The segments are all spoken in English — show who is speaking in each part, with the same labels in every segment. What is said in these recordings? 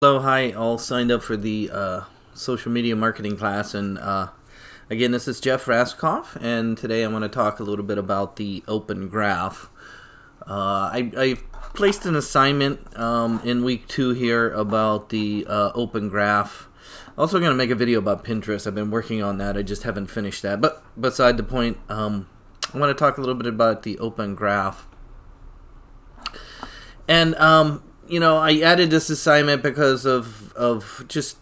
Speaker 1: Hello, hi, all signed up for the social media marketing class, and again, this is Jeff Rascov, and today I want to talk a little bit about the open graph. I placed an assignment in week 2 here about the open graph. Also going to make a video about Pinterest. I've been working on that, I just haven't finished that, but beside the point, I want to talk a little bit about the open graph. And I added this assignment because of just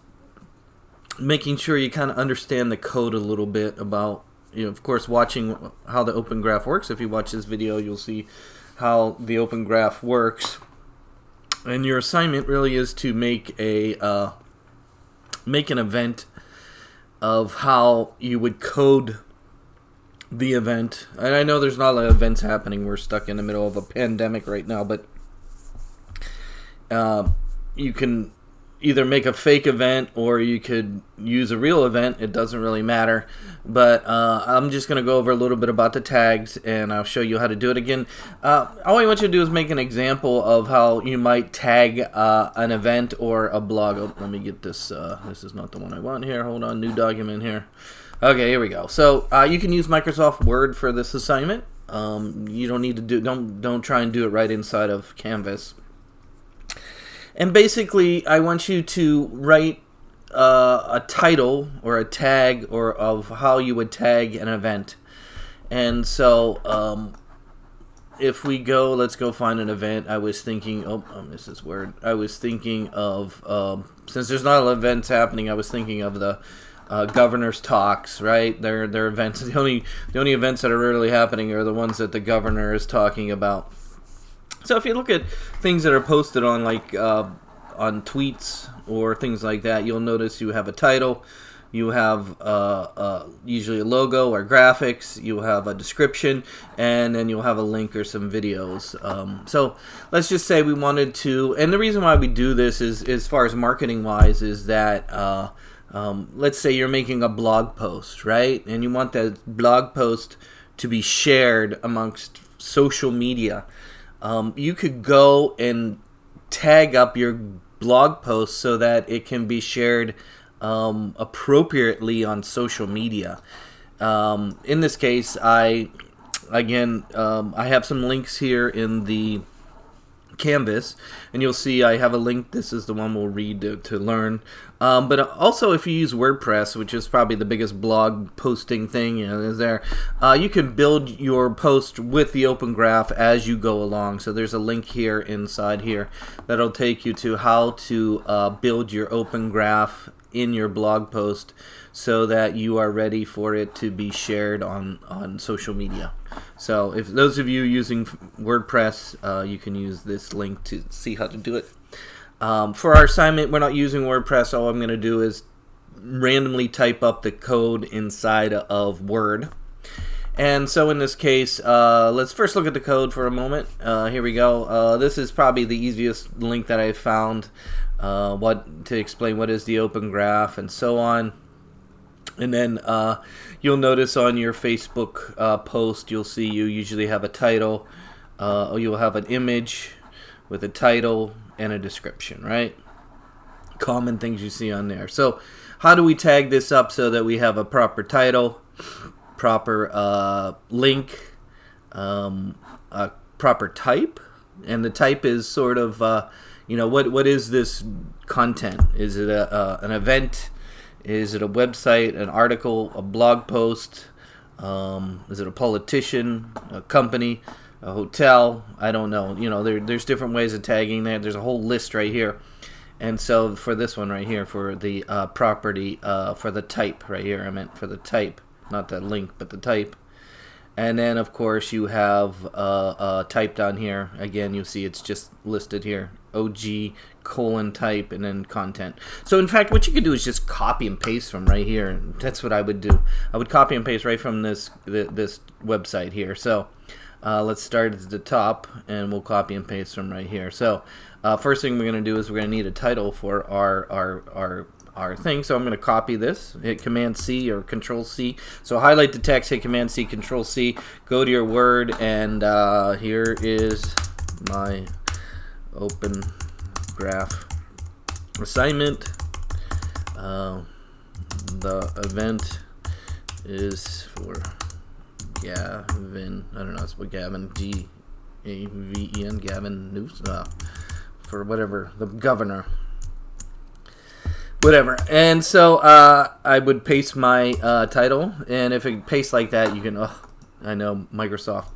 Speaker 1: making sure you kind of understand the code a little bit about, of course, watching how the open graph works. If you watch this video, you'll see how the open graph works. And your assignment really is to make an event of how you would code the event. And I know there's not a lot of events happening. We're stuck in the middle of a pandemic right now, but you can either make a fake event or you could use a real event. It doesn't really matter, but I'm just going to go over a little bit about the tags, and I'll show you how to do it. Again, all I want you to do is make an example of how you might tag an event or a blog. Oh, let me get this. This is not the one I want here. Hold on, new document here. Okay, here we go. So you can use Microsoft Word for this assignment. You don't need to don't try and do it right inside of Canvas. And basically, I want you to write a title or a tag or of how you would tag an event. And so, if we go, let's go find an event. I was thinking, this is Word. I was thinking of, since there's not a lot of events happening, I was thinking of the governor's talks, right? Their events. The only events that are really happening are the ones that the governor is talking about. So if you look at things that are posted on on tweets or things like that, you'll notice you have a title, you have usually a logo or graphics, you have a description, and then you'll have a link or some videos. So let's just say we wanted to, and the reason why we do this is, as far as marketing wise, is that let's say you're making a blog post, right? And you want that blog post to be shared amongst social media. You could go and tag up your blog post so that it can be shared appropriately on social media. In this case, I have some links here in the Canvas, and you'll see I have a link. This is the one we'll read to learn. But also, if you use WordPress, which is probably the biggest blog posting thing is there, you can build your post with the open graph as you go along. So there's a link here inside here that'll take you to how to build your open graph in your blog post so that you are ready for it to be shared on social media. So if those of you using WordPress, you can use this link to see how to do it. For our assignment, we're not using WordPress. All I'm going to do is randomly type up the code inside of Word. And so in this case, let's first look at the code for a moment. Here we go. This is probably the easiest link that I've found to explain what is the open graph and so on. And then you'll notice on your Facebook post, you'll see you usually have a title, or you'll have an image with a title and a description, right? Common things you see on there. So how do we tag this up so that we have a proper title, proper link, a proper type? And the type is sort of, what is this content? Is it an event? Is it a website, an article, a blog post? Is it a politician, a company, a hotel? I don't know. There's different ways of tagging there. There's a whole list right here. And so for this one right here, for the property, for the type right here, I meant for the type, not the link, but the type. And then, of course, you have type down here. Again, you see it's just listed here. OG:type and then content. So, in fact, what you could do is just copy and paste from right here. That's what I would do. I would copy and paste right from this website here. So, let's start at the top, and we'll copy and paste from right here. So, first thing we're going to do is we're going to need a title for our thing. So I'm going to copy this, hit Command C or Control C. So highlight the text, hit Command C, Control C, go to your Word, and here is my open graph assignment. The event is for Gavin. I don't know. It's what Gavin, G-A-V-E-N, Gavin Newsom, for whatever, the governor. Whatever. And so I would paste my title, and if it pastes like that, you can. I know Microsoft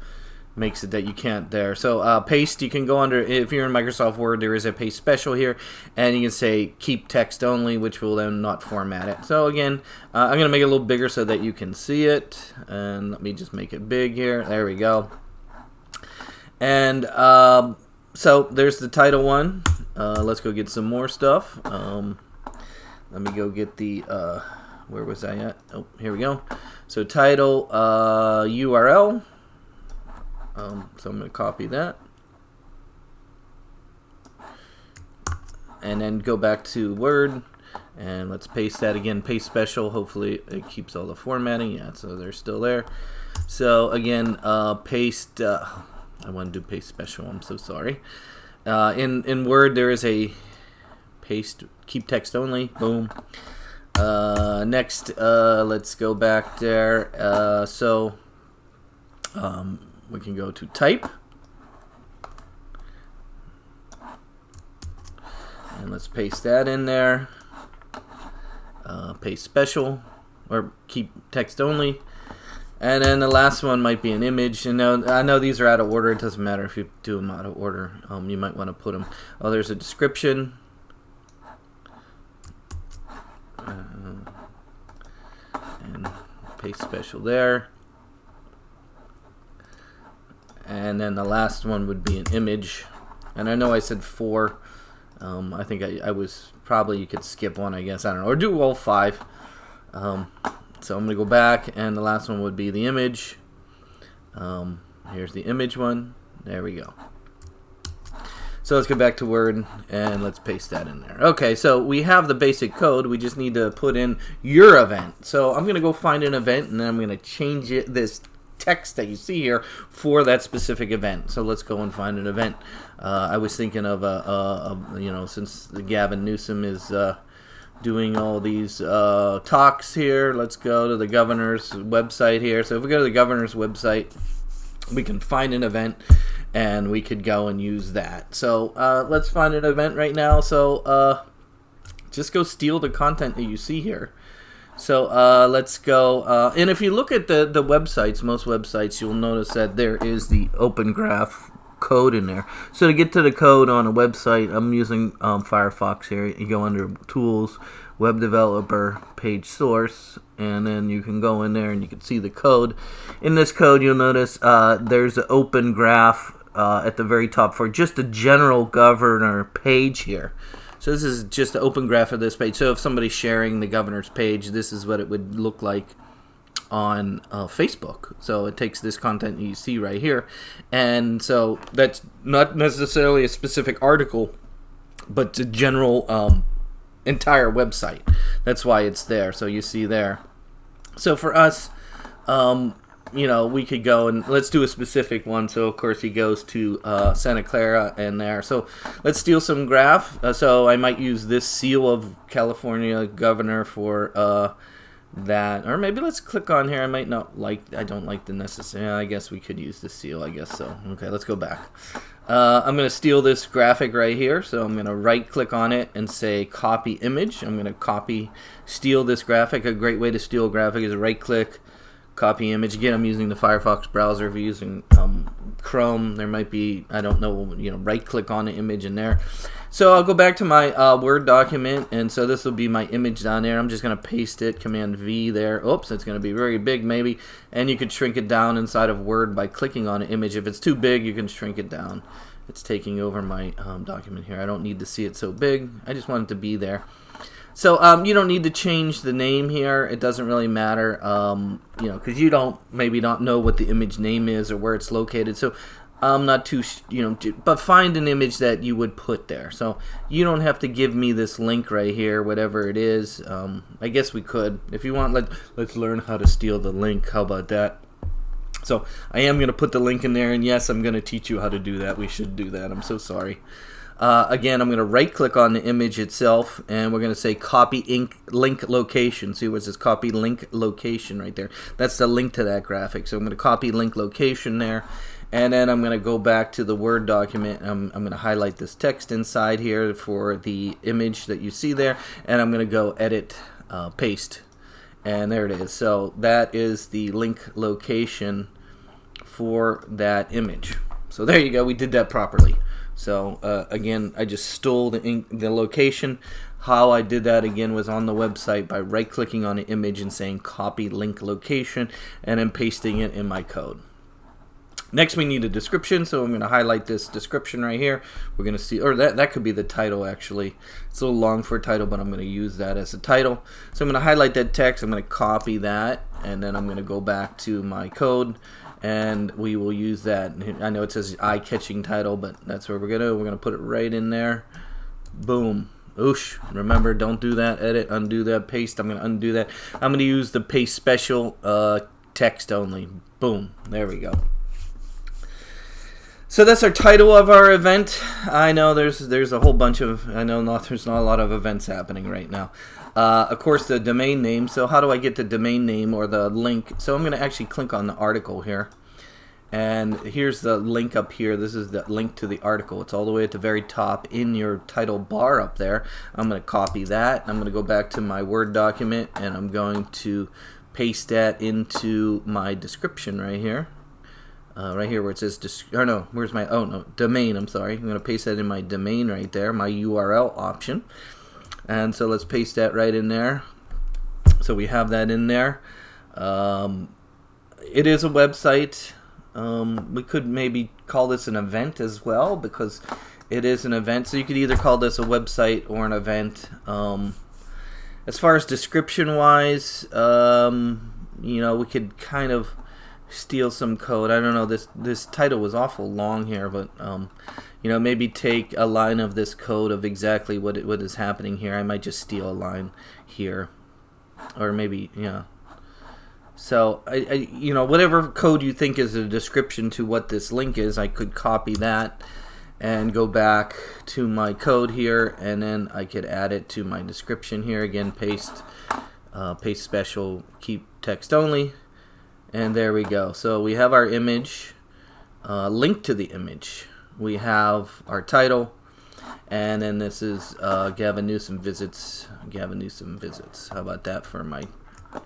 Speaker 1: makes it that you can't there. So paste, you can go under, if you're in Microsoft Word, there is a paste special here, and you can say keep text only, which will then not format it. So again, I'm going to make it a little bigger so that you can see it, and let me just make it big here. There we go. And so there's the title one. Let's go get some more stuff. Let me go get the, where was I at? Oh, here we go. So title, URL. So I'm going to copy that. And then go back to Word. And let's paste that again. Paste special. Hopefully it keeps all the formatting. Yeah, so they're still there. So again, paste. I want to do paste special. I'm so sorry. In Word, there is a paste. Keep text only. Boom. Next, let's go back there. We can go to type. And let's paste that in there. Paste special, or keep text only. And then the last one might be an image. And now, I know these are out of order. It doesn't matter if you do them out of order. You might want to put them. Oh, there's a description. And paste special there. And then the last one would be an image. And I know I said 4. I think I was probably, you could skip one, I guess. I don't know. Or do all 5. So I'm going to go back. And the last one would be the image. Here's the image one. There we go. So let's go back to Word and let's paste that in there. Okay, so we have the basic code. We just need to put in your event. So I'm going to go find an event, and then I'm going to change it, this text that you see here, for that specific event. So let's go and find an event. I was thinking of since Gavin Newsom is doing all these talks here, let's go to the governor's website here. So if we go to the governor's website, we can find an event, and we could go and use that. So let's find an event right now. So just go steal the content that you see here. So let's go, and if you look at the websites, most websites, you'll notice that there is the Open Graph code in there. So to get to the code on a website, I'm using Firefox here. You go under Tools, Web Developer, Page Source, and then you can go in there and you can see the code. In this code, you'll notice there's an Open Graph at the very top for just the general governor page here. So this is just the Open Graph of this page. So if somebody's sharing the governor's page, this is what it would look like on Facebook. So it takes this content you see right here. And so that's not necessarily a specific article, but the general entire website. That's why it's there. So you see there. So for us, we could go and let's do a specific one. So of course he goes to Santa Clara and there. So let's steal some graph. So I might use this seal of California governor for that, or maybe let's click on here. I don't like the necessary. I guess we could use the seal. I guess so. Okay, let's go back. I'm going to steal this graphic right here. So I'm going to right click on it and say copy image. I'm going to steal this graphic. A great way to steal a graphic is right click, copy image. Again, I'm using the Firefox browser. If you're using Chrome, there might be, I don't know, right click on the image in there. So I'll go back to my Word document, and so this will be my image down there. I'm just going to paste it, Command V there. Oops, it's going to be very big maybe, and you could shrink it down inside of Word by clicking on an image. If it's too big, you can shrink it down. It's taking over my document here. I don't need to see it so big. I just want it to be there. So you don't need to change the name here. It doesn't really matter, because you don't maybe not know what the image name is or where it's located. So I'm not too, but find an image that you would put there. So you don't have to give me this link right here, whatever it is. I guess we could, if you want. Let's learn how to steal the link. How about that? So I am going to put the link in there, and yes, I'm going to teach you how to do that. We should do that. I'm so sorry. Again, I'm going to right click on the image itself, and we're going to say copy link location. See where it says copy link location right there? That's the link to that graphic. So I'm going to copy link location there, and then I'm going to go back to the Word document. I'm going to highlight this text inside here for the image that you see there, and I'm going to go edit, paste, and there it is. So that is the link location for that image. So there you go. We did that properly. So again, I just stole the location. How I did that again was on the website by right-clicking on the image and saying copy link location, and then pasting it in my code. Next, we need a description, so I'm going to highlight this description right here. We're going to see, or that could be the title actually. It's a little long for a title, but I'm going to use that as a title. So I'm going to highlight that text. I'm going to copy that, and then I'm going to go back to my code, and we will use that. I know it says eye-catching title, but that's where we're going to put it right in there. Boom. Oosh. Remember, don't do that. Edit, undo that, paste. I'm going to undo that. I'm going to use the paste special text only. Boom. There we go. So that's our title of our event. I know there's a whole bunch of, there's not a lot of events happening right now. Of course, the domain name. So how do I get the domain name or the link? So I'm going to actually click on the article here. And here's the link up here. This is the link to the article. It's all the way at the very top in your title bar up there. I'm going to copy that. I'm going to go back to my Word document, and I'm going to paste that into my description right here. Right here where it says, domain, I'm sorry. I'm going to paste that in my domain right there, my URL option. And so let's paste that right in there. So we have that in there. It is a website. We could maybe call this an event as well, because it is an event. So you could either call this a website or an event. As far as description wise, we could kind of steal some code. I don't know, this title was awful long here, but maybe take a line of this code of exactly what is happening here. I might just steal a line here, or maybe so I whatever code you think is a description to what this link is, I could copy that and go back to my code here, and then I could add it to my description here. Again, paste special, keep text only. And there we go. So we have our image, link to the image. We have our title, and then this is Gavin Newsom visits. Gavin Newsom visits. How about that for my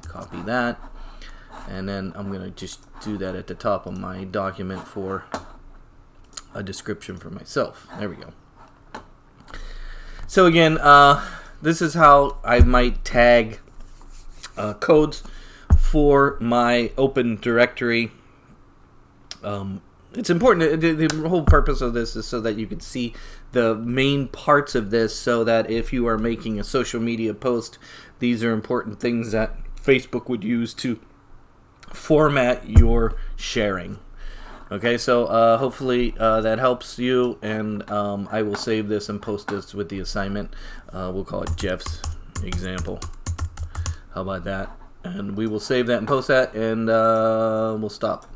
Speaker 1: copy that? And then I'm going to just do that at the top of my document for a description for myself. There we go. So again, this is how I might tag codes for my open directory. It's important. The whole purpose of this is so that you can see the main parts of this, so that if you are making a social media post, these are important things that Facebook would use to format your sharing. Okay, so hopefully that helps you, and I will save this and post this with the assignment. We'll call it Jeff's example. How about that? And we will save that and post that, and we'll stop.